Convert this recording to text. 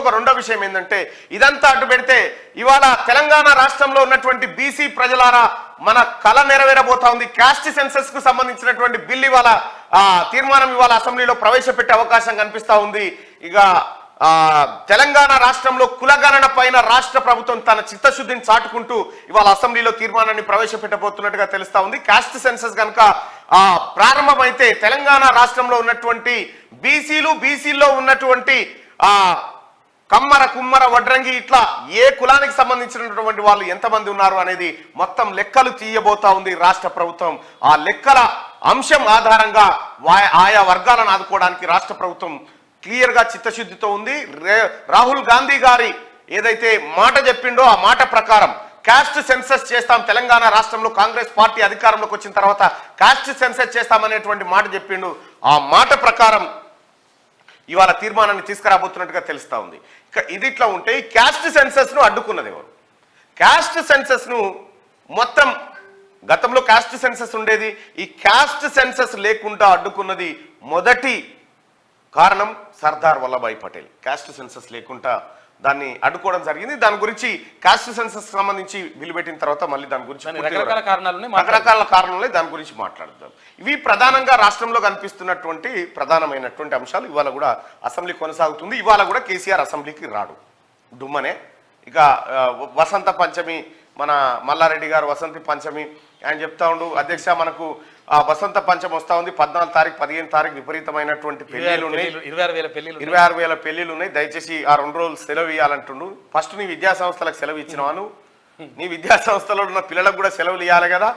ఇంకొక రెండో విషయం ఏంటంటే ఇదంతా అడ్డు పెడితే ఇవాళ తెలంగాణ రాష్ట్రంలో ఉన్నటువంటి బీసీ ప్రజలారా మన కళ నెరవేరబోతా ఉంది. కాస్ట్ సెన్సస్ కు సంబంధించినటువంటి బిల్ ఇవాళ తీర్మానం ఇవాళ అసెంబ్లీలో ప్రవేశపెట్టే అవకాశం కనిపిస్తా ఉంది. ఇక తెలంగాణ రాష్ట్రంలో కులగణన పైన రాష్ట్ర ప్రభుత్వం తన చిత్తశుద్ధిని చాటుకుంటూ ఇవాళ అసెంబ్లీలో తీర్మానాన్ని ప్రవేశపెట్టబోతున్నట్టుగా తెలుస్తా ఉంది. కాస్ట్ సెన్సస్ కనుక ప్రారంభమైతే తెలంగాణ రాష్ట్రంలో ఉన్నటువంటి బీసీలో ఉన్నటువంటి కమ్మర కుమ్మర వడ్రంగి ఇట్లా ఏ కులానికి సంబంధించినటువంటి వాళ్ళు ఎంతమంది ఉన్నారు అనేది మొత్తం లెక్కలు తీయబోతా ఉంది రాష్ట్ర ప్రభుత్వం. ఆ లెక్కల అంశం ఆధారంగా ఆయా వర్గాలను ఆదుకోవడానికి రాష్ట్ర ప్రభుత్వం క్లియర్ గా చిత్తశుద్ధితో ఉంది. రాహుల్ గాంధీ గారి ఏదైతే మాట చెప్పిండో ఆ మాట ప్రకారం కాస్ట్ సెన్సస్ చేస్తాం, తెలంగాణ రాష్ట్రంలో కాంగ్రెస్ పార్టీ అధికారంలోకి వచ్చిన తర్వాత కాస్ట్ సెన్సస్ చేస్తామనేటువంటి మాట చెప్పిండు. ఆ మాట ప్రకారం ఇవాళ తీర్మానాన్ని తీసుకురాబోతున్నట్టుగా తెలుస్తా ఉంది. ఇక ఇది ఇట్లా ఉంటే ఈ కాస్ట్ సెన్సస్ ను అడ్డుకున్నది ఎవరు? కాస్ట్ సెన్సస్ ను మొత్తం గతంలో కాస్ట్ సెన్సస్ ఉండేది, ఈ కాస్ట్ సెన్సస్ లేకుండా అడ్డుకున్నది మొదటి కారణం సర్దార్ వల్లభాయ్ పటేల్. కాస్ట్ సెన్సస్ లేకుండా దాన్ని అడ్డుకోవడం జరిగింది. దాని గురించి కాస్ట్ సెన్సస్ సంబంధించి బిల్లు పెట్టిన తర్వాత మళ్ళీ దాని గురించి రకరకాల కారణాలు దాని గురించి మాట్లాడదాం. ఇవి ప్రధానంగా రాష్ట్రంలో కనిపిస్తున్నటువంటి ప్రధానమైనటువంటి అంశాలు. ఇవాళ కూడా అసెంబ్లీ కొనసాగుతుంది. ఇవాళ కూడా కేసీఆర్ అసెంబ్లీకి రాడు, డుమ్మనే. ఇక వసంత పంచమి, మన మల్లారెడ్డి గారు వసంత పంచమి ఆయన చెప్తా ఉండు, అధ్యక్ష మనకు వసంత పంచమి వస్తా ఉంది, 14 తారీఖు 15 తారీఖు విపరీతమైన పెళ్లిళ్ళు ఉన్నాయి, 26,000 పెళ్లిళ్ళు ఉన్నాయి, దయచేసి ఆ 2 రోజులు సెలవు ఇవ్వాలంటుండు. ఫస్ట్ నీ విద్యా సంస్థలకు సెలవు ఇచ్చినవాను, నీ విద్యా సంస్థలో ఉన్న పిల్లలకు కూడా సెలవులు ఇవ్వాలి కదా.